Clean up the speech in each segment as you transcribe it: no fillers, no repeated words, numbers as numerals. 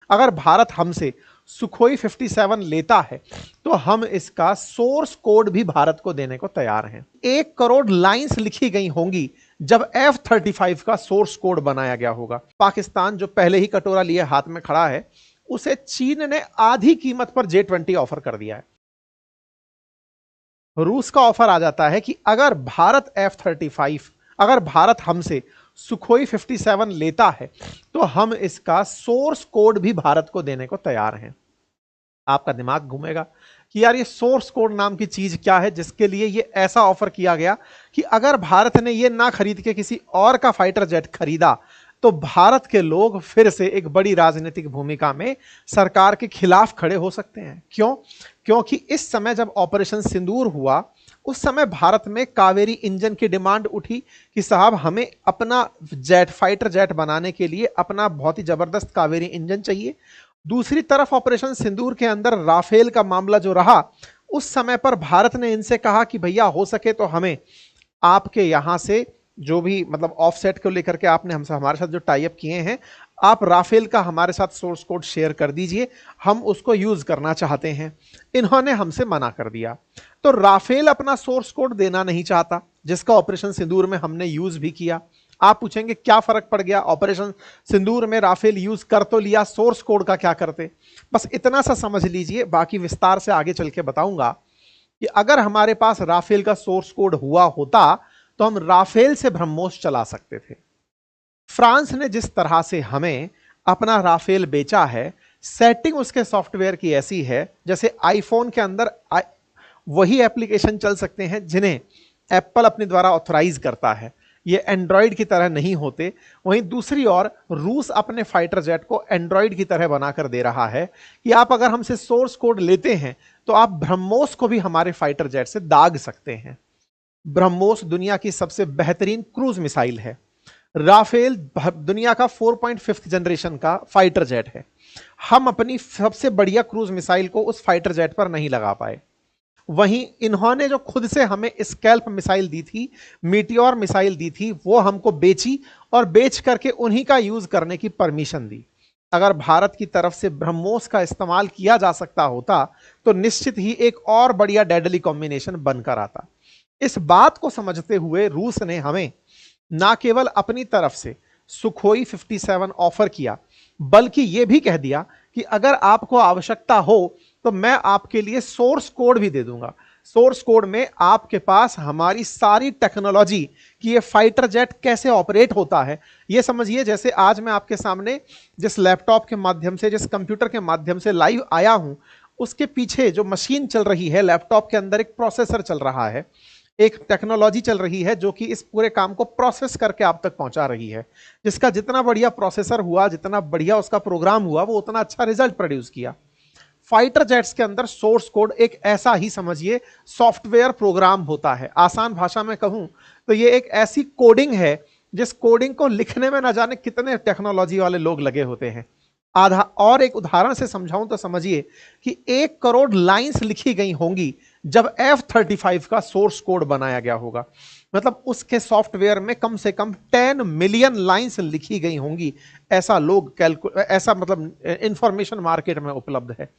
अगर भारत हमसे सुखोई 57 लेता है तो हम इसका सोर्स कोड भी भारत को देने को तैयार हैं। 1 करोड़ लाइंस लिखी गई होंगी जब F-35 का सोर्स कोड बनाया गया होगा। पाकिस्तान जो पहले ही कटोरा लिए हाथ में खड़ा है, उसे चीन ने आधी कीमत पर J-20 ऑफर कर दिया है। रूस का ऑफर आ जाता है कि अगर भारत हमसे सुखोई 57 लेता है तो हम इसका सोर्स कोड भी भारत को देने को तैयार हैं। आपका दिमाग घूमेगा कि यार ये सोर्स कोड नाम की चीज क्या है जिसके लिए ये ऐसा ऑफर किया गया कि अगर भारत ने ये ना खरीद के किसी और का फाइटर जेट खरीदा तो भारत के लोग फिर से एक बड़ी राजनीतिक भूमिका में सरकार के खिलाफ खड़े हो सकते हैं। क्यों? क्योंकि इस समय जब ऑपरेशन सिंदूर हुआ उस समय भारत में कावेरी इंजन की डिमांड उठी कि साहब हमें अपना जेट फाइटर जेट बनाने के लिए अपना बहुत ही जबरदस्त कावेरी इंजन चाहिए। दूसरी तरफ ऑपरेशन सिंदूर के अंदर राफेल का मामला जो रहा, उस समय पर भारत ने इनसे कहा कि भैया हो सके तो हमें आपके यहां से जो भी मतलब ऑफसेट को लेकर के आपने हमसे हमारे साथ जो टाई अप किए हैं, आप राफेल का हमारे साथ सोर्स कोड शेयर कर दीजिए, हम उसको यूज करना चाहते हैं। इन्होंने हमसे मना कर दिया। तो राफेल अपना सोर्स कोड देना नहीं चाहता, जिसका ऑपरेशन सिंदूर में हमने यूज भी किया। आप पूछेंगे क्या फर्क पड़ गया, ऑपरेशन सिंदूर में राफेल यूज कर तो लिया, सोर्स कोड का क्या करते। बस इतना सा समझ लीजिए, बाकी विस्तार से आगे चल के बताऊंगा कि अगर हमारे पास राफेल का सोर्स कोड हुआ होता तो हम राफेल से ब्रह्मोस चला सकते थे। फ्रांस ने जिस तरह से हमें अपना राफेल बेचा है, सेटिंग उसके सॉफ्टवेयर की ऐसी है जैसे आईफोन के अंदर वही एप्लीकेशन चल सकते हैं जिन्हें एप्पल अपने द्वारा ऑथराइज करता है, ये एंड्रॉयड की तरह नहीं होते। वहीं दूसरी ओर रूस अपने फाइटर जेट को एंड्रॉयड की तरह बनाकर दे रहा है कि आप अगर हमसे सोर्स कोड लेते हैं तो आप ब्रह्मोस को भी हमारे फाइटर जेट से दाग सकते हैं। ब्रह्मोस दुनिया की सबसे बेहतरीन क्रूज मिसाइल है। राफेल दुनिया का 4.5 जनरेशन का फाइटर जेट है। हम अपनी सबसे बढ़िया क्रूज मिसाइल को उस फाइटर जेट पर नहीं लगा पाए। वहीं इन्होंने जो खुद से हमें स्कैल्प मिसाइल दी थी, मीटियोर मिसाइल दी थी, वो हमको बेची और बेच करके उन्हीं का यूज करने की परमिशन दी। अगर भारत की तरफ से ब्रह्मोस का इस्तेमाल किया जा सकता होता तो निश्चित ही एक और बढ़िया डेडली कॉम्बिनेशन बनकर आता। इस बात को समझते हुए रूस ने हमें ना केवल अपनी तरफ से सुखोई 57 ऑफर किया, बल्कि यह भी कह दिया कि अगर आपको आवश्यकता हो तो मैं आपके लिए सोर्स कोड भी दे दूंगा। सोर्स कोड में आपके पास हमारी सारी टेक्नोलॉजी कि ये फाइटर जेट कैसे ऑपरेट होता है, ये समझिए जैसे आज मैं आपके सामने जिस लैपटॉप के माध्यम से, जिस कंप्यूटर के माध्यम से लाइव आया हूं, उसके पीछे जो मशीन चल रही है, लैपटॉप के अंदर एक प्रोसेसर चल रहा है, एक टेक्नोलॉजी चल रही है जो कि इस पूरे काम को प्रोसेस करके आप तक पहुंचा रही है। जिसका जितना बढ़िया प्रोसेसर हुआ, जितना बढ़िया उसका प्रोग्राम हुआ, वो उतना अच्छा रिजल्ट प्रोड्यूस किया। फाइटर जेट्स के अंदर सोर्स कोड एक ऐसा ही समझिए सॉफ्टवेयर प्रोग्राम होता है। आसान भाषा में कहूं तो ये एक ऐसी कोडिंग है जिस कोडिंग को लिखने में ना जाने कितने टेक्नोलॉजी वाले लोग लगे होते हैं। आधा और एक उदाहरण से समझाऊं तो समझिए कि 1 करोड़ लाइंस लिखी गई होंगी जब F-35 का सोर्स कोड बनाया गया होगा। मतलब उसके सॉफ्टवेयर में कम से कम 10 मिलियन लाइंस लिखी गई होंगी। ऐसा मतलब इंफॉर्मेशन मार्केट में उपलब्ध है।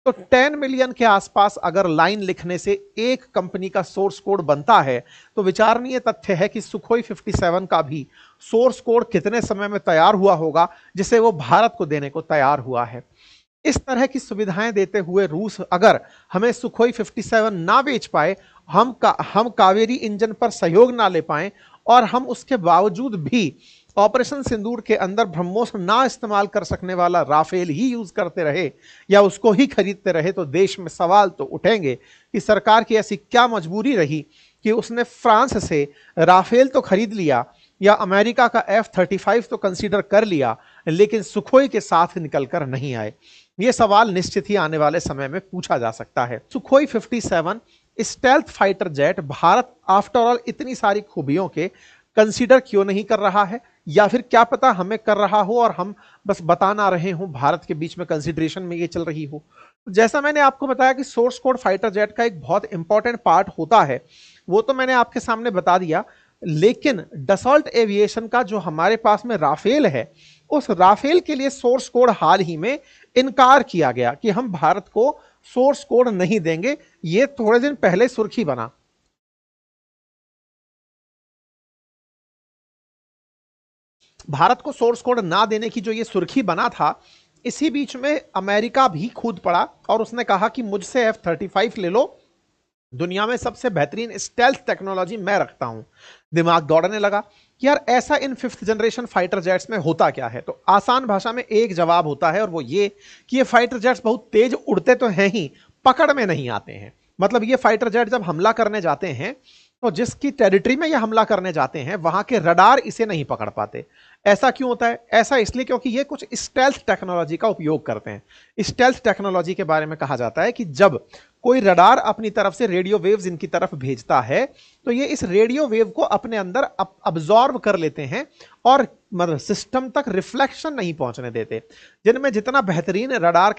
तो 10 मिलियन के आसपास अगर लाइन लिखने से एक कंपनी का सोर्स कोड बनता है तो विचारणीय तथ्य है कि सुखोई 57 का भी सोर्स कोड कितने समय में तैयार हुआ होगा जिसे वो भारत को देने को तैयार हुआ है। इस तरह की सुविधाएं देते हुए रूस अगर हमें सुखोई 57 ना बेच पाए, हम कावेरी इंजन पर सहयोग ना ले पाए और हम उसके बावजूद भी ऑपरेशन सिंदूर के अंदर ब्रह्मोस ना इस्तेमाल कर सकने वाला राफेल ही यूज करते रहे या उसको ही खरीदते रहे, तो देश में सवाल तो उठेंगे कि सरकार की ऐसी क्या मजबूरी रही कि उसने फ्रांस से राफेल तो खरीद लिया या अमेरिका का F-35 तो कंसीडर कर लिया, लेकिन सुखोई के साथ निकलकर नहीं आए। यह सवाल निश्चित ही आने वाले समय में पूछा जा सकता है। Sukhoi 57 stealth fighter jet Bharat after all इतनी सारी खूबियों के कंसीडर क्यों नहीं कर रहा है, या फिर क्या पता हमें कर रहा हो और हम बस बता ना रहे हो, भारत के बीच में कंसीडरेशन में ये चल रही हो। जैसा मैंने आपको बताया कि सोर्स कोड फाइटर जेट का एक बहुत इंपॉर्टेंट पार्ट होता है, वो तो मैंने आपके सामने बता दिया। लेकिन डसॉल्ट एविएशन का जो हमारे पास में राफेल है, उस राफेल के लिए सोर्स कोड हाल ही में इनकार किया गया कि हम भारत को सोर्स कोड नहीं देंगे। ये थोड़े दिन पहले सुर्खी बना। भारत को सोर्स कोड ना देने की जो ये सुर्खी बना था, इसी बीच में अमेरिका भी कूद पड़ा और उसने कहा कि मुझसे F-35 ले लो, दुनिया में सबसे बेहतरीन स्टेल्थ टेक्नोलॉजी मैं रखता हूं। दिमाग दौड़ने लगा कि यार ऐसा इन 5th जनरेशन फाइटर जेट्स में होता क्या है। तो आसान भाषा में एक जवाब होता है और वो ये कि ये फाइटर जेट्स बहुत तेज उड़ते तो हैं ही, पकड़ में नहीं आते हैं। मतलब ये फाइटर जेट जब हमला करने जाते हैं तो जिसकी टेरिटरी में ये हमला करने जाते हैं वहां के रडार इसे नहीं पकड़ पाते। ऐसा क्यों होता है? ऐसा इसलिए क्योंकि ये कुछ स्टेल्थ टेक्नोलॉजी का उपयोग करते हैं। स्टेल्थ टेक्नोलॉजी के बारे में कहा जाता है कि जब कोई रडार अपनी तरफ से रेडियो वेव्स इनकी तरफ भेजता है तो ये इस रेडियो वेव को अपने अंदर अब्जॉर्ब कर लेते हैं और मतलब सिस्टम तक रिफ्लेक्शन नहीं पहुंचने देते। जिनमें जितना बेहतरीन रडार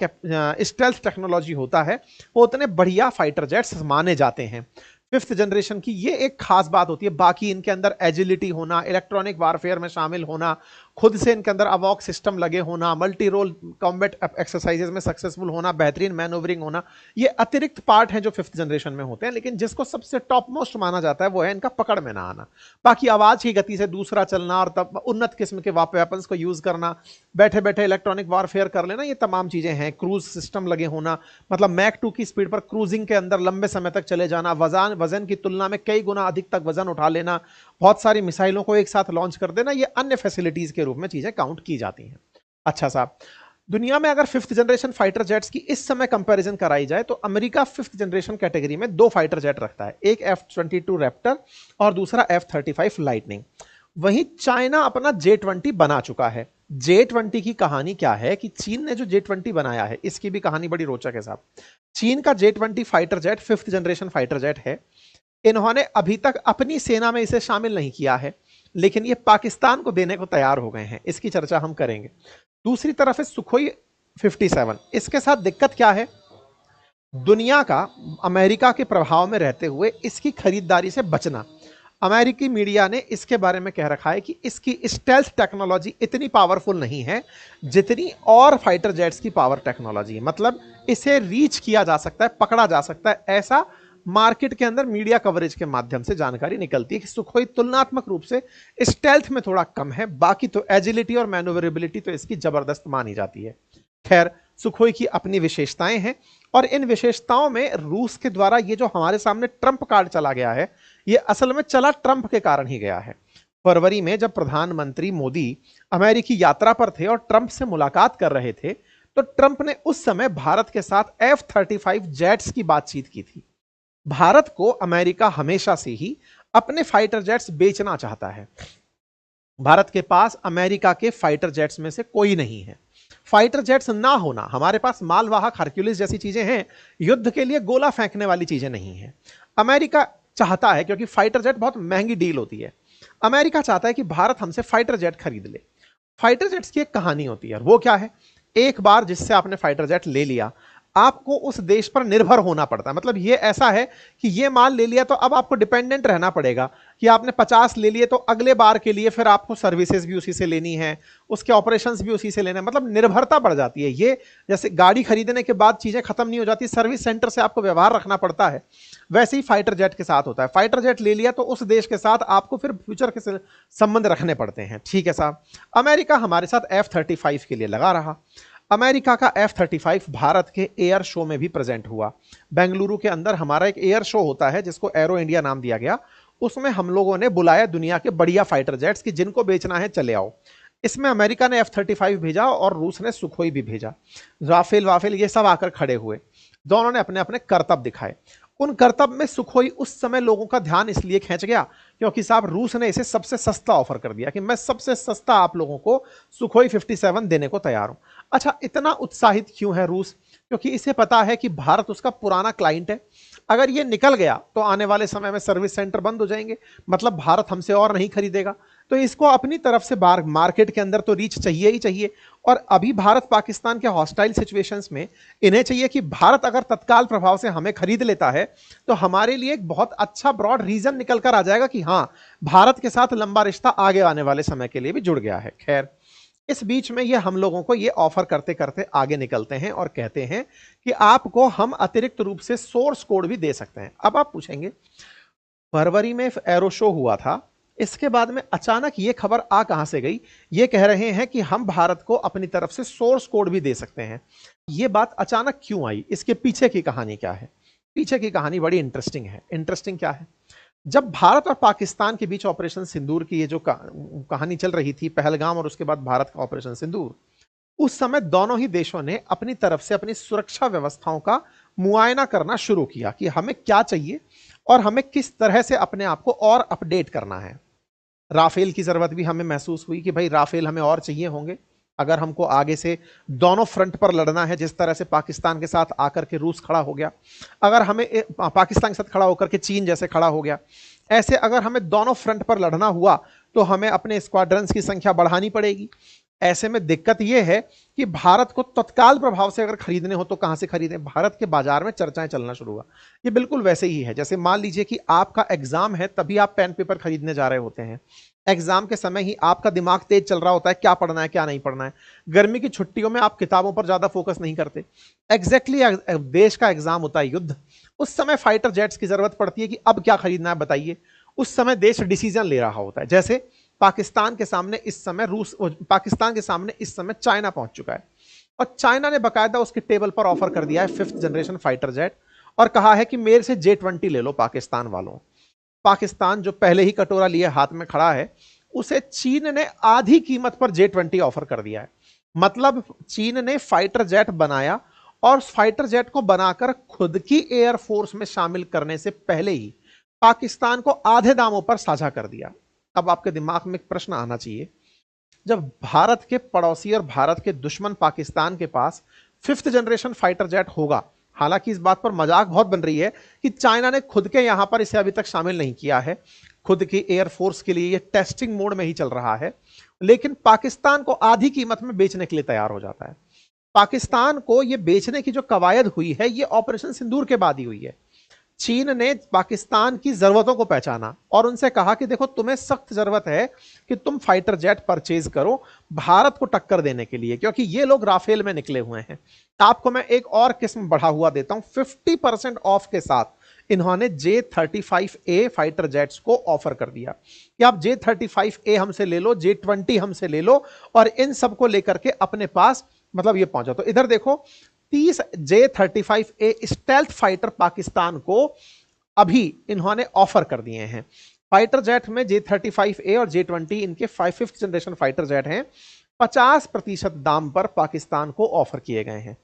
स्टेल्थ टेक्नोलॉजी होता है वो उतने बढ़िया फाइटर जेट्स माने जाते हैं। 5th जनरेशन की ये एक खास बात होती है। बाकी इनके अंदर एजिलिटी होना, इलेक्ट्रॉनिक वारफेयर में शामिल होना, खुद से इनके अंदर अवॉक सिस्टम लगे होना, मल्टी रोल कॉम्बैट एक्सरसाइजेज में सक्सेसफुल होना, बेहतरीन मैनोवरिंग होना, ये अतिरिक्त पार्ट हैं जो 5th जनरेशन में होते हैं। लेकिन जिसको सबसे टॉप मोस्ट माना जाता है वो है इनका पकड़ में ना आना। बाकी आवाज की गति से दूसरा चलना और तब उन्नत किस्म के वेपन्स को यूज करना, बैठे बैठे इलेक्ट्रॉनिक वारफेयर कर लेना, ये तमाम चीजें हैं। क्रूज सिस्टम लगे होना, मतलब मैक 2 की स्पीड पर क्रूजिंग के अंदर लंबे समय तक चले जाना, वजन की तुलना में कई गुना अधिक तक वजन उठा लेना, बहुत सारी मिसाइलों को एक साथ लॉन्च कर देना, ये अन्य फैसिलिटीज के रूप में चीजें काउंट की जाती हैं। अच्छा साहब, दुनिया में अगर 5th जनरेशन फाइटर जेट्स की इस समय कंपैरिजन कराई जाए तो अमेरिका 5th जनरेशन कैटेगरी में 2 फाइटर जेट रखता है, एक F-22 रैप्टर और दूसरा F-35 लाइटनिंग। वहीं चाइना अपना J-20 बना चुका है। J-20 की कहानी क्या है कि चीन ने जो J-20 बनाया है इसकी भी कहानी बड़ी रोचक है साहब। चीन का J-20 fighter jet 5th generation fighter jet है। इन्होंने अभी तक अपनी सेना में इसे शामिल नहीं किया है, लेकिन ये पाकिस्तान को देने को तैयार हो गए हैं। इसकी चर्चा हम करेंगे। दूसरी तरफ है सुखोई 57। इसके साथ दिक्कत क्या है? दुनिया का अमेरिका के प्रभाव में रहते हुए इसकी खरीदारी से बचना। अमेरिकी मीडिया ने इसके बारे में कह रखा है कि इसकी स्टेल्थ टेक्नोलॉजी इतनी पावरफुल नहीं है जितनी और फाइटर जेट्स की पावर टेक्नोलॉजी है। मतलब इसे रीच किया जा सकता है, पकड़ा जा सकता है, ऐसा मार्केट के अंदर मीडिया कवरेज के माध्यम से जानकारी निकलती है कि सुखोई तुलनात्मक रूप से स्टेल्थ में थोड़ा कम है। बाकी तो एजिलिटी और मैनोवरेबिलिटी तो इसकी जबरदस्त मानी जाती है। खैर, सुखोई की अपनी विशेषताएं हैं और इन विशेषताओं में रूस के द्वारा ये जो हमारे सामने ट्रंप कार्ड चला गया है, ये असल में चला ट्रंप के कारण ही गया है। फरवरी में जब प्रधानमंत्री मोदी अमेरिकी यात्रा पर थे और ट्रंप से मुलाकात कर रहे थे तो ट्रंप ने उस समय भारत के साथ F-35 जेट्स की बातचीत की थी। भारत को अमेरिका हमेशा से ही अपने फाइटर जेट्स बेचना चाहता है। भारत के पास अमेरिका के फाइटर जेट्स में से कोई नहीं है। फाइटर जेट्स ना होना, हमारे पास मालवाहक हरक्यूलिस जैसी चीजें हैं, युद्ध के लिए गोला फेंकने वाली चीजें नहीं है। अमेरिका चाहता है, क्योंकि फाइटर जेट बहुत महंगी डील होती है, अमेरिका चाहता है कि भारत हमसे फाइटर जेट खरीद ले। फाइटर जेट्स की एक कहानी होती है, वो क्या है? एक बार जिससे आपने फाइटर जेट ले लिया, आपको उस देश पर निर्भर होना पड़ता है। मतलब ये ऐसा है कि ये माल ले लिया तो अब आपको डिपेंडेंट रहना पड़ेगा कि आपने 50 ले लिए तो अगले बार के लिए फिर आपको सर्विसेज भी उसी से लेनी है, उसके ऑपरेशंस भी उसी से लेना है। मतलब निर्भरता बढ़ जाती है। ये जैसे गाड़ी खरीदने के बाद चीजें खत्म नहीं हो जाती, सर्विस सेंटर से आपको व्यवहार रखना पड़ता है, वैसे ही फाइटर जेट के साथ होता है। फाइटर जेट ले लिया तो उस देश के साथ आपको फिर फ्यूचर के संबंध रखने पड़ते हैं। ठीक है साहब, अमेरिका हमारे साथ F-35 के लिए लगा रहा। अमेरिका का F-35 भारत के एयर शो में भी प्रेजेंट हुआ। बेंगलुरु के अंदर हमारा एक एयर शो होता है जिसको एरो इंडिया नाम दिया गया। उसमें हम लोगों ने बुलाया दुनिया के बढ़िया फाइटर जेट्स की, जिनको बेचना है चले आओ। इसमें अमेरिका ने F-35 भेजा और रूस ने सुखोई भी भेजा। राफेल वाफेल ये सब आकर खड़े हुए, दोनों ने अपने अपने करतब दिखाए। उन करतब में सुखोई उस समय लोगों का ध्यान इसलिए खींच गया क्योंकि साहब रूस ने इसे सबसे सस्ता ऑफर कर दिया कि मैं सबसे सस्ता आप लोगों को सुखोई 57 देने को तैयार हूं। अच्छा, इतना उत्साहित क्यों है रूस? क्योंकि इसे पता है कि भारत उसका पुराना क्लाइंट है। अगर ये निकल गया तो आने वाले समय में सर्विस सेंटर बंद हो जाएंगे, मतलब भारत हमसे और नहीं खरीदेगा। तो इसको अपनी तरफ से मार्केट के अंदर तो रीच चाहिए ही चाहिए। और अभी भारत पाकिस्तान के हॉस्टाइल सिचुएशंस में इन्हें चाहिए कि भारत अगर तत्काल प्रभाव से हमें खरीद लेता है तो हमारे लिए एक बहुत अच्छा ब्रॉड रीजन निकल कर आ जाएगा कि हाँ, भारत के साथ लंबा रिश्ता आगे आने वाले समय के लिए भी जुड़ गया है। खैर, इस बीच में ये हम लोगों को ये ऑफर करते करते आगे निकलते हैं और कहते हैं कि आपको हम अतिरिक्त रूप से सोर्स कोड भी दे सकते हैं। अब आप पूछेंगे, फरवरी में एरो शो हुआ था, इसके बाद में अचानक ये खबर आ कहां से गई? ये कह रहे हैं कि हम भारत को अपनी तरफ से सोर्स कोड भी दे सकते हैं। ये बात अचानक क्यों आई? इसके पीछे की कहानी क्या है? पीछे की कहानी बड़ी इंटरेस्टिंग है। इंटरेस्टिंग क्या है? जब भारत और पाकिस्तान के बीच ऑपरेशन सिंदूर की ये जो कहानी चल रही थी, पहलगाम और उसके बाद भारत का ऑपरेशन सिंदूर, उस समय दोनों ही देशों ने अपनी तरफ से अपनी सुरक्षा व्यवस्थाओं का मुआयना करना शुरू किया कि हमें क्या चाहिए और हमें किस तरह से अपने आप को और अपडेट करना है। राफेल की जरूरत भी हमें महसूस हुई कि भाई राफेल हमें और चाहिए होंगे अगर हमको आगे से दोनों फ्रंट पर लड़ना है। जिस तरह से पाकिस्तान के साथ आकर के रूस खड़ा हो गया, अगर हमें पाकिस्तान के साथ खड़ा होकर के चीन जैसे खड़ा हो गया, ऐसे अगर हमें दोनों फ्रंट पर लड़ना हुआ तो हमें अपने स्क्वाड्रंस की संख्या बढ़ानी पड़ेगी। ऐसे में दिक्कत यह है कि भारत को तत्काल प्रभाव से अगर खरीदने हो तो कहां से खरीदें? भारत के बाजार में चर्चाएं चलना शुरू हुआ। ये बिल्कुल वैसे ही है जैसे मान लीजिए कि आपका एग्जाम है, तभी आप पेन पेपर खरीदने जा रहे होते हैं। एग्जाम के समय ही आपका दिमाग तेज चल रहा होता है, क्या पढ़ना है क्या नहीं पढ़ना है। गर्मी की छुट्टियों में आप किताबों पर ज्यादा फोकस नहीं करते। एग्जैक्टली देश का एग्जाम होता है युद्ध, उस समय फाइटर जेट्स की जरूरत पड़ती है कि अब क्या खरीदना है बताइए। उस समय देश डिसीजन ले रहा होता है। जैसे पाकिस्तान के सामने इस समय चाइना पहुंच चुका है और चाइना ने बकायदा उसके टेबल पर ऑफर कर दिया है 5th जनरेशन फाइटर जेट और कहा है कि मेरे से J-20 ले लो पाकिस्तान वालों। पाकिस्तान जो पहले ही कटोरा लिए हाथ में खड़ा है, उसे चीन ने आधी कीमत पर J-20 ऑफर कर दिया है। मतलब चीन ने फाइटर जेट बनाया और फाइटर जेट को बनाकर खुद की एयरफोर्स में शामिल करने से पहले ही पाकिस्तान को आधे दामों पर साझा कर दिया। अब आपके दिमाग में एक प्रश्न आना चाहिए, जब भारत के पड़ोसी और भारत के दुश्मन पाकिस्तान के पास 5th जनरेशन फाइटर जेट होगा, हालांकि इस बात पर मजाक बहुत बन रही है कि चाइना ने खुद के यहां पर इसे अभी तक शामिल नहीं किया है, खुद की एयरफोर्स के लिए ये टेस्टिंग मोड में ही चल रहा है, लेकिन पाकिस्तान को आधी कीमत में बेचने के लिए तैयार हो जाता है। पाकिस्तान को यह बेचने की जो कवायद हुई है, ये ऑपरेशन सिंदूर के बाद ही हुई है। चीन ने पाकिस्तान की जरूरतों को पहचाना और उनसे कहा कि देखो तुम्हें सख्त जरूरत है कि तुम फाइटर जेट परचेज करो भारत को टक्कर देने के लिए, क्योंकि ये लोग राफेल में निकले हुए हैं। आपको मैं एक और किस्म बढ़ा हुआ देता हूं, 50% ऑफ के साथ इन्होंने J-35A फाइटर जेट्स को ऑफर कर दिया कि आप J-35A हमसे ले लो, J-20 हमसे ले लो और इन सबको लेकर के अपने पास मतलब ये पहुंचा। तो इधर देखो 30 J-35A स्टेल्थ फाइटर पाकिस्तान को अभी इन्होंने ऑफर कर दिए हैं। फाइटर जेट में J-35A और J-20 इनके 5th जनरेशन फाइटर जेट हैं, 50% दाम पर पाकिस्तान को ऑफर किए गए हैं।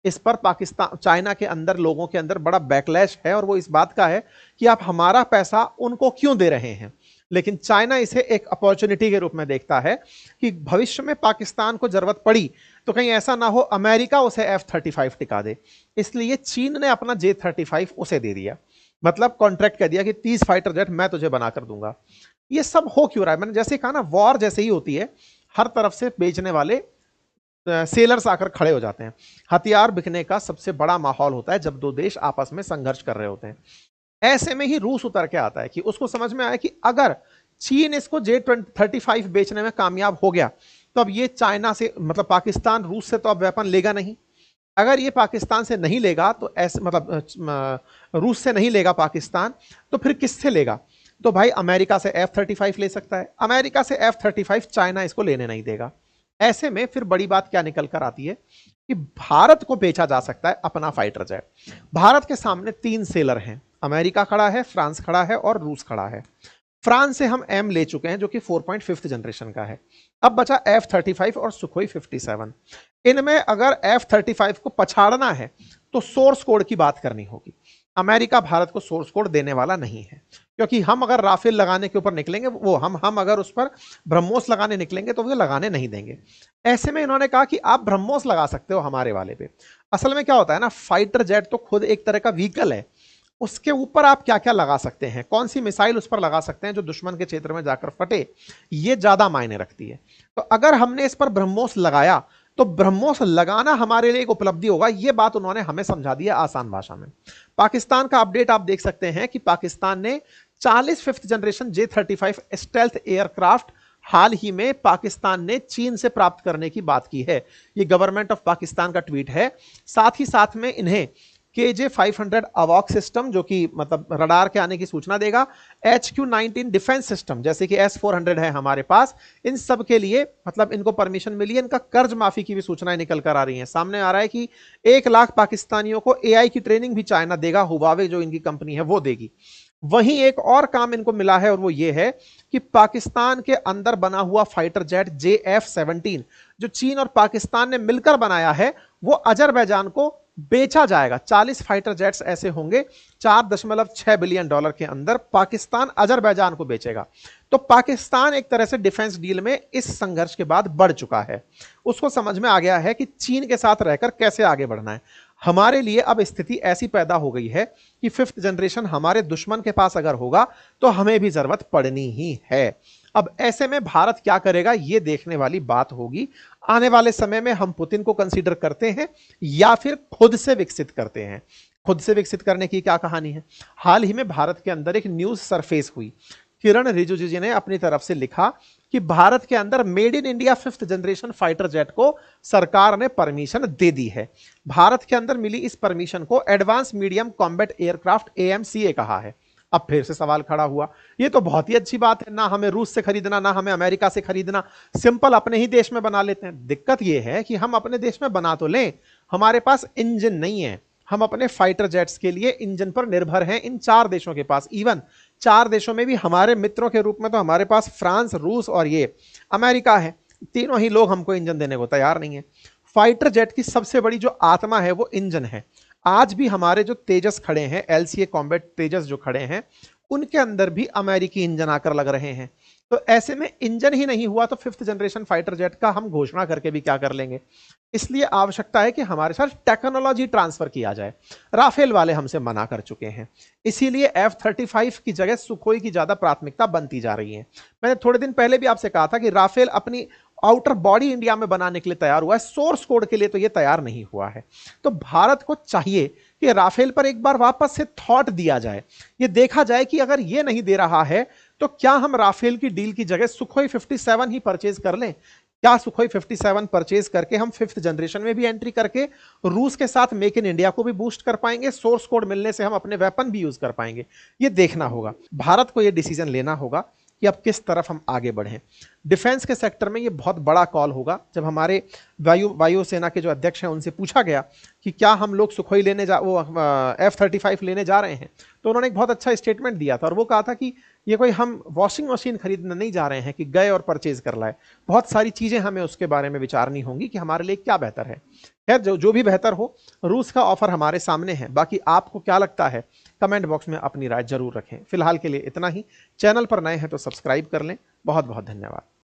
इस पर पाकिस्तान चाइना के अंदर लोगों के अंदर बड़ा बैकलैश है और वो इस बात का है कि आप हमारा पैसा उनको क्यों दे रहे हैं। लेकिन चाइना इसे एक अपॉर्चुनिटी के रूप में देखता है कि भविष्य में पाकिस्तान को जरूरत पड़ी तो कहीं ऐसा ना हो अमेरिका उसे F-35 टिका दे। इसलिए चीन ने अपना J-35 उसे दे दिया, मतलब कॉन्ट्रैक्ट कर दिया कि 30 फाइटर जेट मैं तुझे बनाकर दूंगा। ये सब हो क्यों रहा है? मैंने जैसे कहा ना, वॉर जैसे ही होती है, हर तरफ से बेचने वाले सेलर्स आकर खड़े हो जाते हैं। हथियार बिकने का सबसे बड़ा माहौल होता है जब दो देश आपस में संघर्ष कर रहे होते हैं। ऐसे में ही रूस उतर के आता है कि उसको समझ में आया कि अगर चीन इसको J-35 बेचने में कामयाब हो गया तो अब ये चाइना से मतलब पाकिस्तान रूस से तो अब वेपन लेगा नहीं। अगर ये पाकिस्तान से नहीं लेगा तो ऐसे मतलब रूस से नहीं लेगा पाकिस्तान, तो फिर किससे लेगा? तो भाई अमेरिका से F-35 ले सकता है। अमेरिका से F-35 चाइना इसको लेने नहीं देगा। ऐसे में फिर बड़ी बात क्या निकल कर आती है कि भारत को बेचा जा सकता है अपना फाइटर जेट। भारत के सामने 3 सेलर हैं, अमेरिका खड़ा है, फ्रांस खड़ा है और रूस खड़ा है। फ्रांस से हम M ले चुके हैं जो कि 4.5th जनरेशन का है। अब बचा F-35 और सुखोई 57। इनमें अगर F-35 को पछाड़ना है तो सोर्स कोड की बात करनी होगी। अमेरिका भारत को सोर्स कोड देने वाला नहीं है, क्योंकि हम अगर राफेल लगाने के ऊपर निकलेंगे, वो हम अगर उस पर ब्रह्मोस लगाने निकलेंगे तो वो लगाने नहीं देंगे। ऐसे में इन्होंने कहा कि आप ब्रह्मोस लगा सकते हो हमारे वाले पे। असल में क्या होता है ना, फाइटर जेट तो खुद एक तरह का व्हीकल है, उसके ऊपर आप क्या क्या लगा सकते हैं, कौन सी मिसाइल उस पर लगा सकते हैं जो दुश्मन के क्षेत्र में जाकर फटे, ये ज्यादा मायने रखती है। तो अगर हमने इस पर ब्रह्मोस लगाया तो ब्रह्मोस लगाना हमारे लिए एक उपलब्धि होगा। यह बात उन्होंने हमें समझा दिया आसान भाषा में। पाकिस्तान का अपडेट आप देख सकते हैं कि पाकिस्तान ने 40 5th generation J-35 stealth aircraft हाल ही में पाकिस्तान ने चीन से प्राप्त करने की बात की है। ये गवर्नमेंट ऑफ पाकिस्तान का ट्वीट है। साथ ही साथ में इन्हें KJ-500 अवॉक सिस्टम, जो कि मतलब रडार के आने की सूचना देगा, HQ-19 डिफेंस सिस्टम जैसे कि S-400 है हमारे पास, इन सब के लिए मतलब इनको परमिशन मिली है। इनका कर्ज माफी की भी सूचनाएं निकल कर आ रही हैं। सामने आ रहा है कि 1 लाख पाकिस्तानियों को AI की ट्रेनिंग भी चाइना देगा, हुवावे जो इनकी कंपनी है वो देगी। वहीं एक और काम इनको मिला है और वो ये है कि पाकिस्तान के अंदर बना हुआ फाइटर जेट JF-17 जो चीन और पाकिस्तान ने मिलकर बनाया है, वो अजरबैजान को बेचा जाएगा। 40 फाइटर जेट्स ऐसे होंगे, $4.6 बिलियन के अंदर पाकिस्तान अजरबैजान को बेचेगा। तो पाकिस्तान एक तरह से डिफेंस डील में इस संघर्ष के बाद बढ़ चुका है। उसको समझ में आ गया है कि चीन के साथ रहकर कैसे आगे बढ़ना है। हमारे लिए अब स्थिति ऐसी पैदा हो गई है कि 5th जनरेशन हमारे दुश्मन के पास अगर होगा तो हमें भी जरूरत पड़नी ही है। अब ऐसे में भारत क्या करेगा ये देखने वाली बात होगी। आने वाले समय में हम पुतिन को कंसीडर करते हैं या फिर खुद से विकसित करते हैं। खुद से विकसित करने की क्या कहानी है? हाल ही में भारत के अंदर एक न्यूज सरफेस हुई। किरण रिजिजू जी ने अपनी तरफ से लिखा कि भारत के अंदर made in India 5th generation fighter jet को सरकार ने परमिशन दे दी है। भारत के अंदर मिली इस परमिशन को advance medium combat aircraft AMCA कहा है। अब फिर से सवाल खड़ा हुआ, ये तो बहुत ही अच्छी बात है, ना हमें रूस से खरीदना ना हमें अमेरिका से खरीदना, सिंपल अपने ही देश में बना लेते हैं। दिक्कत ये है कि हम अपने देश में बना तो लें, हमारे पास इंजन नहीं है। हम अपने फाइटर जेट्स के लिए इंजन पर निर्भर हैं इन 4 देशों के पास। इवन 4 देशों में भी हमारे मित्रों के रूप में तो हमारे पास फ्रांस, रूस और ये अमेरिका है। तीनों ही लोग हमको इंजन देने को तैयार नहीं है। फाइटर जेट की सबसे बड़ी जो आत्मा है वो इंजन है। आज भी हमारे जो तेजस खड़े हैं, LCA कॉम्बैट तेजस जो खड़े हैं, उनके अंदर भी अमेरिकी इंजन आकर लग रहे हैं। तो ऐसे में इंजन ही नहीं हुआ तो 5th जनरेशन फाइटर जेट का हम घोषणा करके भी क्या कर लेंगे? इसलिए आवश्यकता है कि हमारे साथ टेक्नोलॉजी ट्रांसफर किया जाए। राफेल वाले हमसे मना कर चुके हैं, इसीलिए F-35 की जगह सुखोई की ज्यादा प्राथमिकता बनती जा रही है। मैंने थोड़े दिन पहले भी आपसे कहा था कि राफेल अपनी आउटर बॉडी इंडिया में बनाने के लिए तैयार हुआ है, सोर्स कोड के लिए तो यह तैयार नहीं हुआ है। तो भारत को चाहिए कि राफेल पर एक बार वापस से थॉट दिया जाए, ये देखा जाए कि अगर ये नहीं दे रहा है तो क्या हम राफेल की डील की जगह सुखोई 57 ही परचेज कर लें? क्या सुखोई 57 परचेज करके हम 5th जनरेशन में भी एंट्री करके रूस के साथ मेक इन इंडिया को भी बूस्ट कर पाएंगे? सोर्स कोड मिलने से हम अपने वेपन भी यूज कर पाएंगे। ये देखना होगा, भारत को ये डिसीजन लेना होगा कि अब किस तरफ हम आगे बढ़ें। डिफेंस के सेक्टर में ये बहुत बड़ा कॉल होगा। जब हमारे वायुसेना के जो अध्यक्ष हैं उनसे पूछा गया कि क्या हम लोग सुखोई लेने F-35 लेने जा रहे हैं, तो उन्होंने एक बहुत अच्छा स्टेटमेंट दिया था और वो कहा था कि ये कोई हम वॉशिंग मशीन खरीदने नहीं जा रहे हैं कि गए और परचेज कर लाए। बहुत सारी चीजें हमें उसके बारे में विचारनी होंगी कि हमारे लिए क्या बेहतर है। खैर जो भी बेहतर हो, रूस का ऑफर हमारे सामने है। बाकी आपको क्या लगता है कमेंट बॉक्स में अपनी राय जरूर रखें। फिलहाल के लिए इतना ही। चैनल पर नए हैं तो सब्सक्राइब कर लें। बहुत बहुत धन्यवाद।